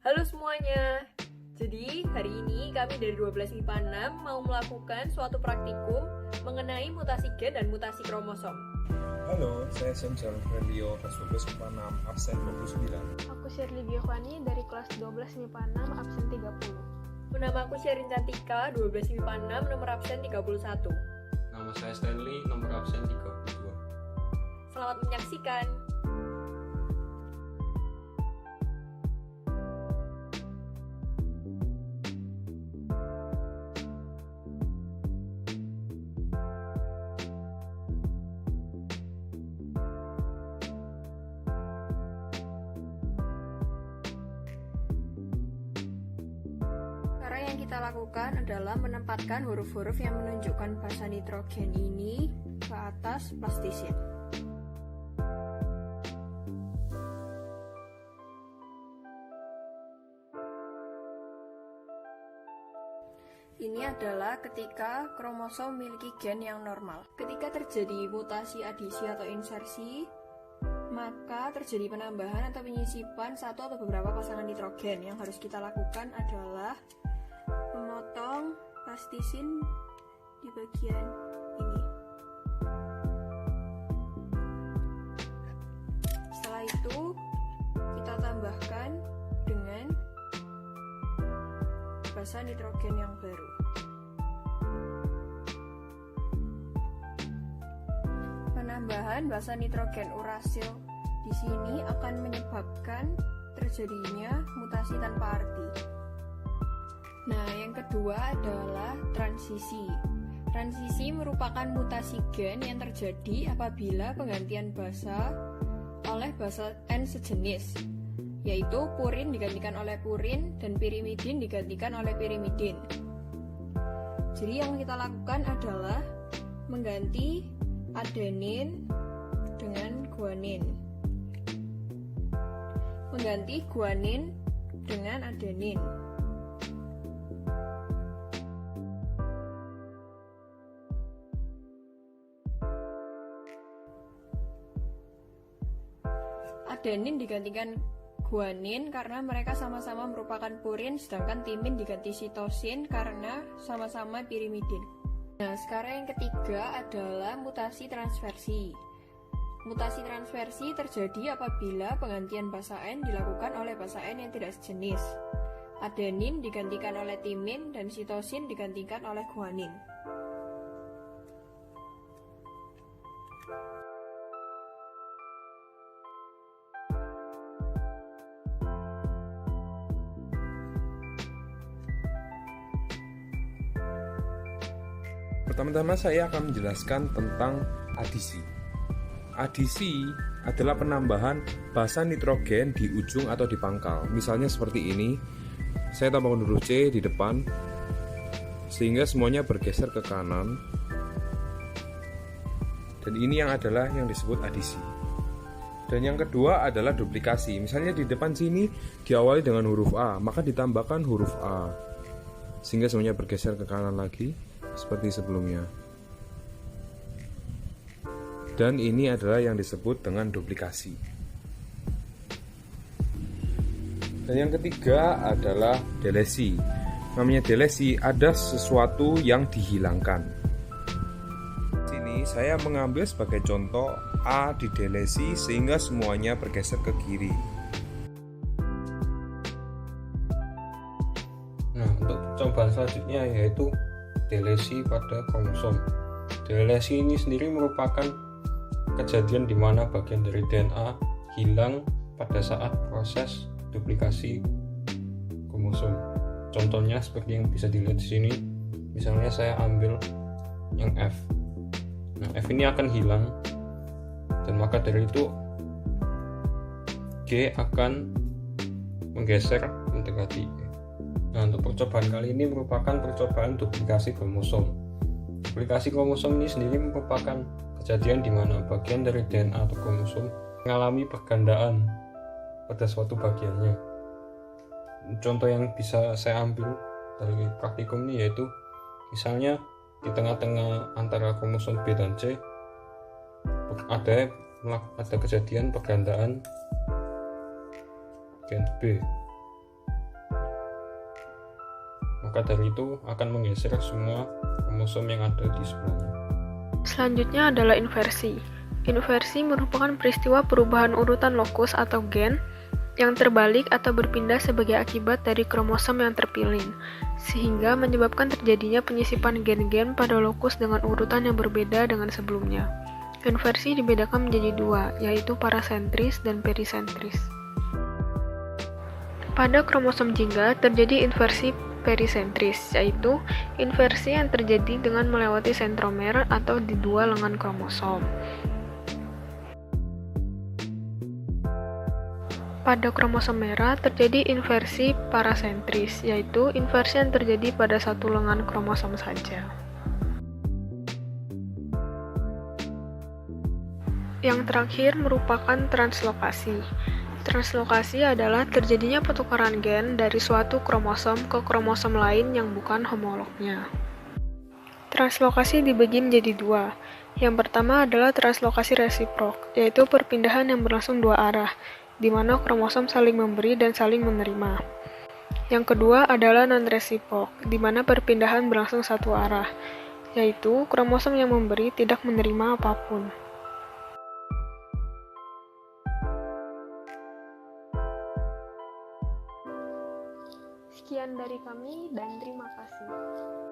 Halo semuanya. Jadi hari ini kami dari 12 MIPA 6 mau melakukan suatu praktikum mengenai mutasi gen dan mutasi kromosom. Halo, saya Senjal Relio kelas 12 MIPA 6 absen 29. Aku Shirley Giovanni dari kelas 12 MIPA 6 absen 30. Nama aku Sherin Cantika, 12 MIPA 6 nomor absen 31. Nama saya Stanley, nomor absen 32. Selamat menyaksikan. Cara yang kita lakukan adalah menempatkan huruf-huruf yang menunjukkan basa nitrogen ini ke atas plastisin. Ini adalah ketika kromosom memiliki gen yang normal. Ketika terjadi mutasi adisi atau insersi, maka terjadi penambahan atau penyisipan satu atau beberapa pasangan nitrogen. Yang harus kita lakukan adalah memotong plastisin di bagian ini. Setelah itu kita tambahkan dengan basa nitrogen yang baru. Penambahan basa nitrogen urasil di sini akan menyebabkan terjadinya mutasi tanpa arti. Nah, yang kedua adalah transisi. Transisi merupakan mutasi gen yang terjadi apabila penggantian basa oleh basa N sejenis, yaitu purin digantikan oleh purin dan pirimidin digantikan oleh pirimidin. Jadi yang kita lakukan adalah mengganti adenin dengan guanin. Mengganti guanin dengan adenin. Adenin digantikan guanin karena mereka sama-sama merupakan purin, sedangkan timin diganti sitosin karena sama-sama pirimidin. Nah, sekarang yang ketiga adalah mutasi transversi. Mutasi transversi terjadi apabila penggantian basa N dilakukan oleh basa N yang tidak sejenis. Adenin digantikan oleh timin dan sitosin digantikan oleh guanin. Pertama-tama saya akan menjelaskan tentang adisi. Adisi adalah penambahan basa nitrogen di ujung atau di pangkal. Misalnya seperti ini, saya tambahkan huruf C di depan, sehingga semuanya bergeser ke kanan. Dan ini yang disebut adisi. Dan yang kedua adalah duplikasi. Misalnya di depan sini diawali dengan huruf A, maka ditambahkan huruf A, sehingga semuanya bergeser ke kanan lagi, seperti sebelumnya. Dan ini adalah yang disebut dengan duplikasi. Dan yang ketiga adalah delesi. Namanya delesi, ada sesuatu yang dihilangkan. Sini saya mengambil sebagai contoh A didelesi sehingga semuanya bergeser ke kiri. Nah, untuk percobaan selanjutnya yaitu delesi pada kromosom. Delesi ini sendiri merupakan kejadian di mana bagian dari DNA hilang pada saat proses duplikasi kromosom. Contohnya seperti yang bisa dilihat di sini. Misalnya saya ambil yang F. Nah, F ini akan hilang dan maka dari itu G akan menggeser mendekati E. Nah, untuk percobaan kali ini merupakan percobaan duplikasi kromosom. Duplikasi kromosom ini sendiri merupakan kejadian di mana bagian dari DNA atau kromosom mengalami pergandaan pada suatu bagiannya. Contoh yang bisa saya ambil dari praktikum ini yaitu misalnya di tengah-tengah antara kromosom B dan C ada kejadian pergandaan gen B. Maka dari itu akan menggeser semua kromosom yang ada di sebelahnya. Selanjutnya adalah inversi. Inversi merupakan peristiwa perubahan urutan lokus atau gen yang terbalik atau berpindah sebagai akibat dari kromosom yang terpilih, sehingga menyebabkan terjadinya penyisipan gen-gen pada lokus dengan urutan yang berbeda dengan sebelumnya. Inversi dibedakan menjadi dua, yaitu parasentris dan perisentris. Pada kromosom jingga terjadi inversi perisentris, yaitu inversi yang terjadi dengan melewati sentromer atau di dua lengan kromosom. Pada kromosom merah terjadi inversi parasentris, yaitu inversi yang terjadi pada satu lengan kromosom saja. Yang terakhir merupakan translokasi. Translokasi adalah terjadinya pertukaran gen dari suatu kromosom ke kromosom lain yang bukan homolognya. Translokasi dibagi menjadi dua. Yang pertama adalah translokasi resiprok, yaitu perpindahan yang berlangsung dua arah, di mana kromosom saling memberi dan saling menerima. Yang kedua adalah non-resiprok, di mana perpindahan berlangsung satu arah, yaitu kromosom yang memberi tidak menerima apapun. Sekian dari kami dan terima kasih.